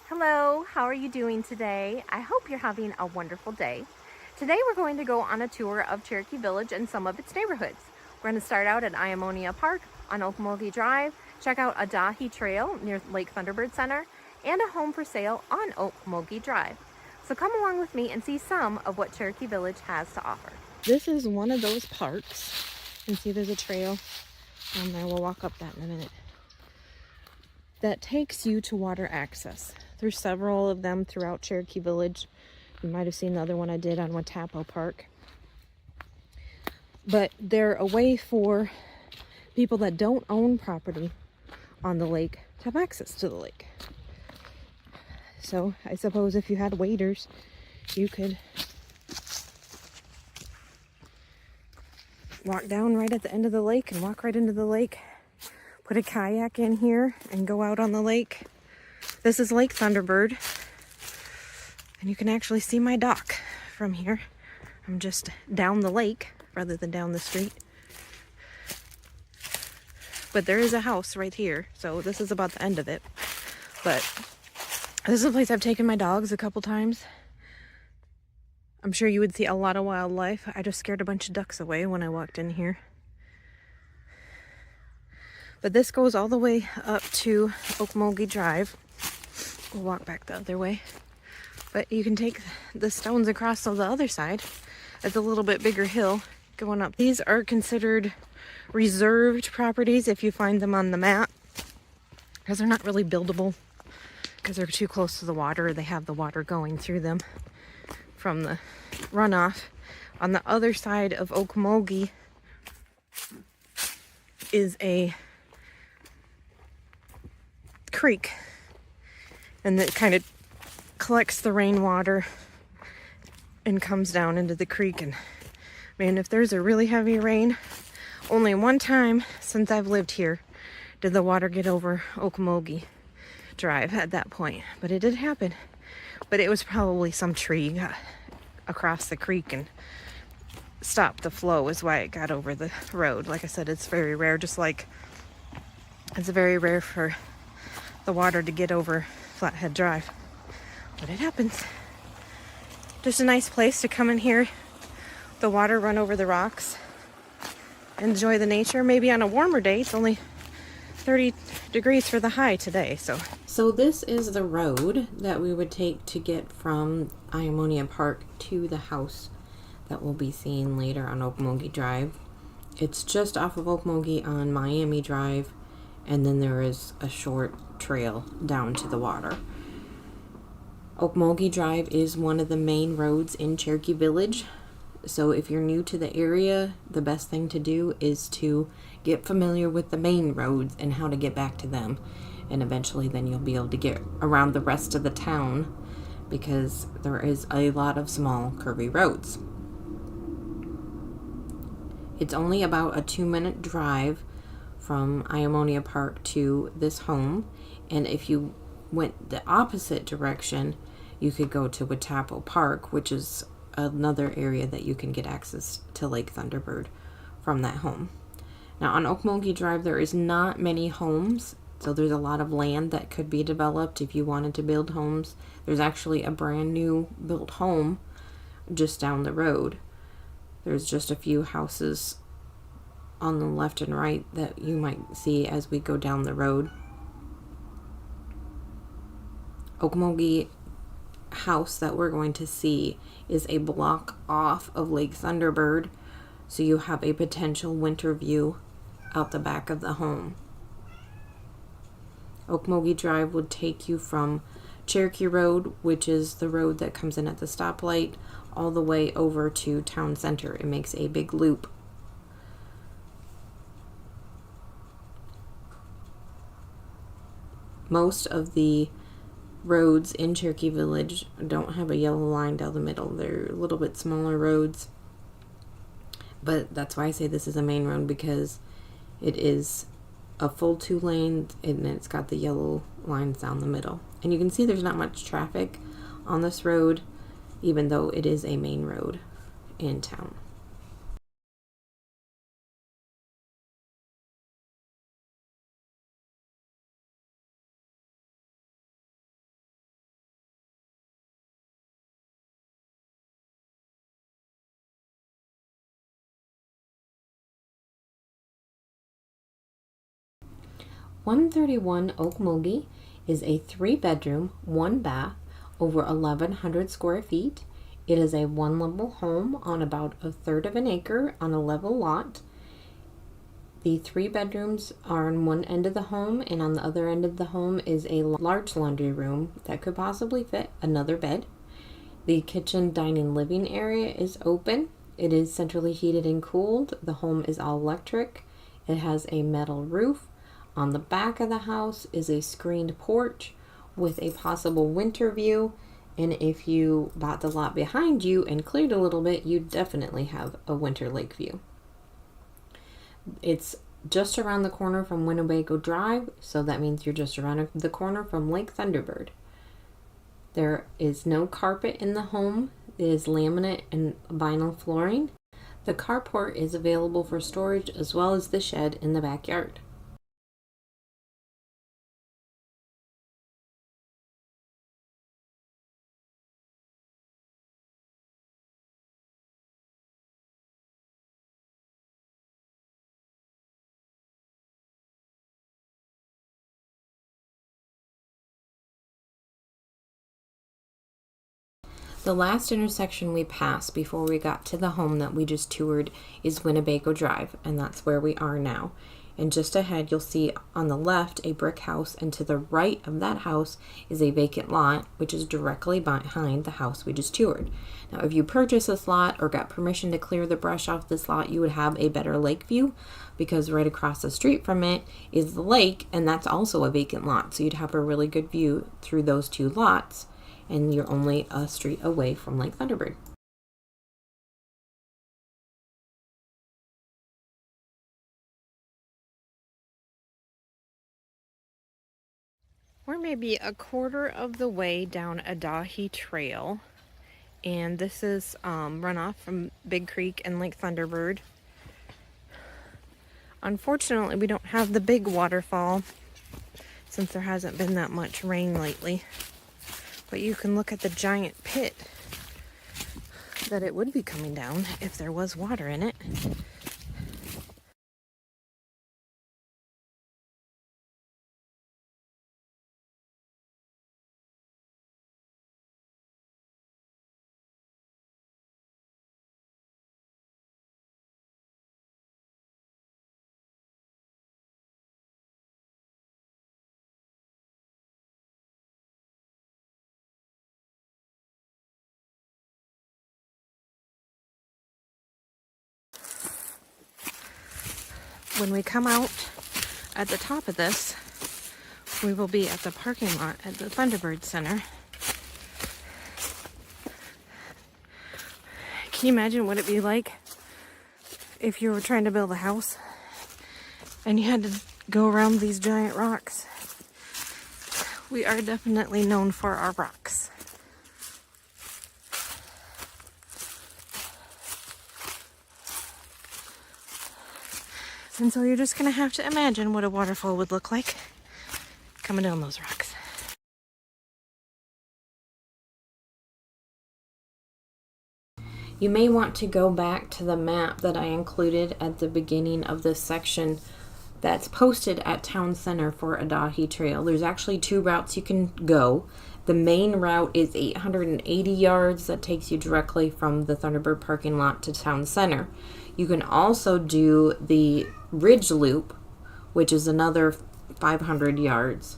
Hello, how are you doing today? I hope you're having a wonderful day. Today we're going to go on a tour of Cherokee Village and some of its neighborhoods. We're going to start out at Iamonia Park on Okmulgee Drive, check out Adahi Trail near Lake Thunderbird Center, and a home for sale on Okmulgee Drive. So come along with me and see some of what Cherokee Village has to offer. This is one of those parks. You can see there's a trail on there. We'll walk up that in a minute. That takes you to water access. There's several of them throughout Cherokee Village. You might have seen the other one I did on Watapo Park. But they're a way for people that don't own property on the lake to have access to the lake. So I suppose if you had waders, you could walk down right at the end of the lake and walk right into the lake. Put a kayak in here and go out on the lake. This is Lake Thunderbird. And you can actually see my dock from here. I'm just down the lake rather than down the street. But there is a house right here. So this is about the end of it. But this is a place I've taken my dogs a couple times. I'm sure you would see a lot of wildlife. I just scared a bunch of ducks away when I walked in here. But this goes all the way up to Okmulgee Drive. We'll walk back the other way. But you can take the stones across on the other side. It's a little bit bigger hill going up. These are considered reserved properties if you find them on the map, because they're not really buildable because they're too close to the water. They have the water going through them from the runoff. On the other side of Okmulgee is a creek, and it kind of collects the rainwater and comes down into the creek. And man, if there's a really heavy rain, only one time since I've lived here did the water get over Okmulgee Drive at that point, but it did happen. But it was probably some tree got across the creek and stopped the flow is why it got over the road. Like I said, it's very rare, just like it's very rare for the water to get over Flathead Drive, but it happens. Just a nice place to come in here, the water run over the rocks, enjoy the nature. Maybe on a warmer day, it's only 30 degrees for the high today. So this is the road that we would take to get from Iamonia Park to the house that we'll be seeing later on Okmulgee Drive. It's just off of Okmulgee on Miami Drive, and then there is a short trail down to the water. Okmulgee Drive is one of the main roads in Cherokee Village. So if you're new to the area, the best thing to do is to get familiar with the main roads and how to get back to them. And eventually then you'll be able to get around the rest of the town, because there is a lot of small curvy roads. It's only about a 2-minute drive from Iamonia Park to this home. And if you went the opposite direction, you could go to Watapo Park, which is another area that you can get access to Lake Thunderbird from that home. Now on Okmulgee Drive, there is not many homes, so there's a lot of land that could be developed if you wanted to build homes. There's actually a brand new built home just down the road. There's just a few houses on the left and right that you might see as we go down the road. Okmulgee house that we're going to see is a block off of Lake Thunderbird, so you have a potential winter view out the back of the home. Okmulgee Drive would take you from Cherokee Road, which is the road that comes in at the stoplight, all the way over to town center. It makes a big loop. Most of the roads in Cherokee Village don't have a yellow line down the middle. They're a little bit smaller roads, but that's why I say this is a main road, because it is a full 2 lanes and it's got the yellow lines down the middle. And you can see there's not much traffic on this road, even though it is a main road in town. 131 Okmulgee is a 3-bedroom, 1-bath, over 1,100 square feet. It is a 1-level home on about a third of an acre on a level lot. The 3 bedrooms are on one end of the home, and on the other end of the home is a large laundry room that could possibly fit another bed. The kitchen, dining, living area is open. It is centrally heated and cooled. The home is all electric. It has a metal roof. On the back of the house is a screened porch with a possible winter view. And if you bought the lot behind you and cleared a little bit, you definitely have a winter lake view. It's just around the corner from Winnebago Drive, so that means you're just around the corner from Lake Thunderbird. There is no carpet in the home. It is laminate and vinyl flooring. The carport is available for storage as well as the shed in the backyard. The last intersection we passed before we got to the home that we just toured is Winnebago Drive, and that's where we are now. And just ahead, you'll see on the left a brick house, and to the right of that house is a vacant lot, which is directly behind the house we just toured. Now, if you purchased this lot or got permission to clear the brush off this lot, you would have a better lake view, because right across the street from it is the lake, and that's also a vacant lot. So you'd have a really good view through those 2 lots, and you're only a street away from Lake Thunderbird. We're maybe a quarter of the way down Adahi Trail, and this is runoff from Big Creek and Lake Thunderbird. Unfortunately, we don't have the big waterfall since there hasn't been that much rain lately. But you can look at the giant pit that it would be coming down if there was water in it. When we come out at the top of this, we will be at the parking lot at the Thunderbird Center. Can you imagine what it'd be like if you were trying to build a house and you had to go around these giant rocks? We are definitely known for our rocks. And so you're just gonna have to imagine what a waterfall would look like coming down those rocks. You may want to go back to the map that I included at the beginning of this section that's posted at Town Center for Adahi Trail. There's actually 2 routes you can go. The main route is 880 yards that takes you directly from the Thunderbird parking lot to Town Center. You can also do the Ridge Loop, which is another 500 yards.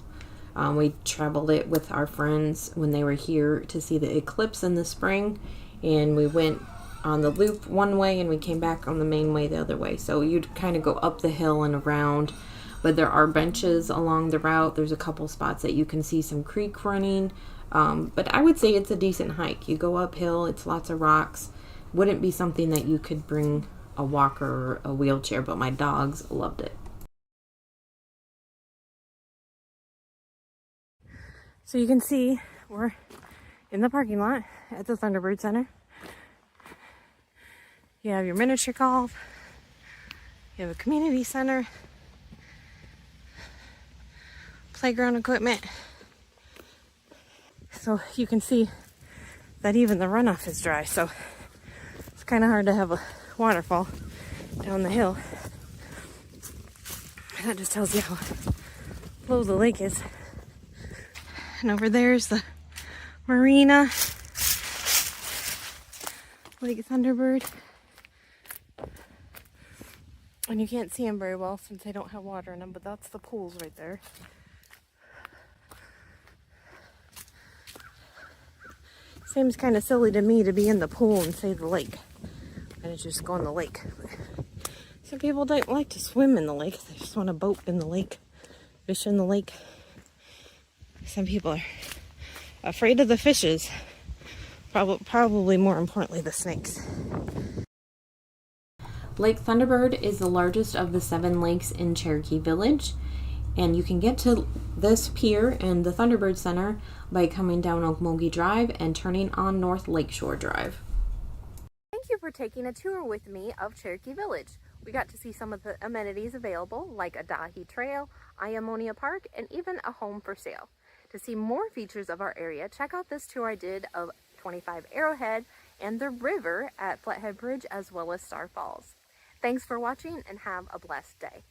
We traveled it with our friends when they were here to see the eclipse in the spring, and we went on the loop one way and we came back on the main way the other way. So you'd kind of go up the hill and around, but there are benches along the route. There's a couple spots that you can see some creek running, but I would say it's a decent hike. You go uphill, it's lots of rocks. Wouldn't be something that you could bring a walker or a wheelchair, but my dogs loved it. So you can see we're in the parking lot at the Thunderbird Center. You have your miniature golf, you have a community center, playground equipment. So you can see that even the runoff is dry, so it's kind of hard to have a waterfall down the hill. That just tells you how low the lake is. And over there's the marina, Lake Thunderbird. And you can't see them very well since they don't have water in them, but that's the pools right there. Seems kind of silly to me to be in the pool and say the lake. And just go in the lake. Some people don't like to swim in the lake. They just want to boat in the lake, fish in the lake. Some people are afraid of the fishes. Probably more importantly, the snakes. Lake Thunderbird is the largest of the 7 lakes in Cherokee Village, and you can get to this pier and the Thunderbird Center by coming down Okmulgee Drive and turning on North Lakeshore Drive. Thank you for taking a tour with me of Cherokee Village. We got to see some of the amenities available, like Adahi Trail, Iamonia Park, and even a home for sale. To see more features of our area, check out this tour I did of 25 Arrowhead and the river at Flathead Bridge, as well as Star Falls. Thanks for watching and have a blessed day.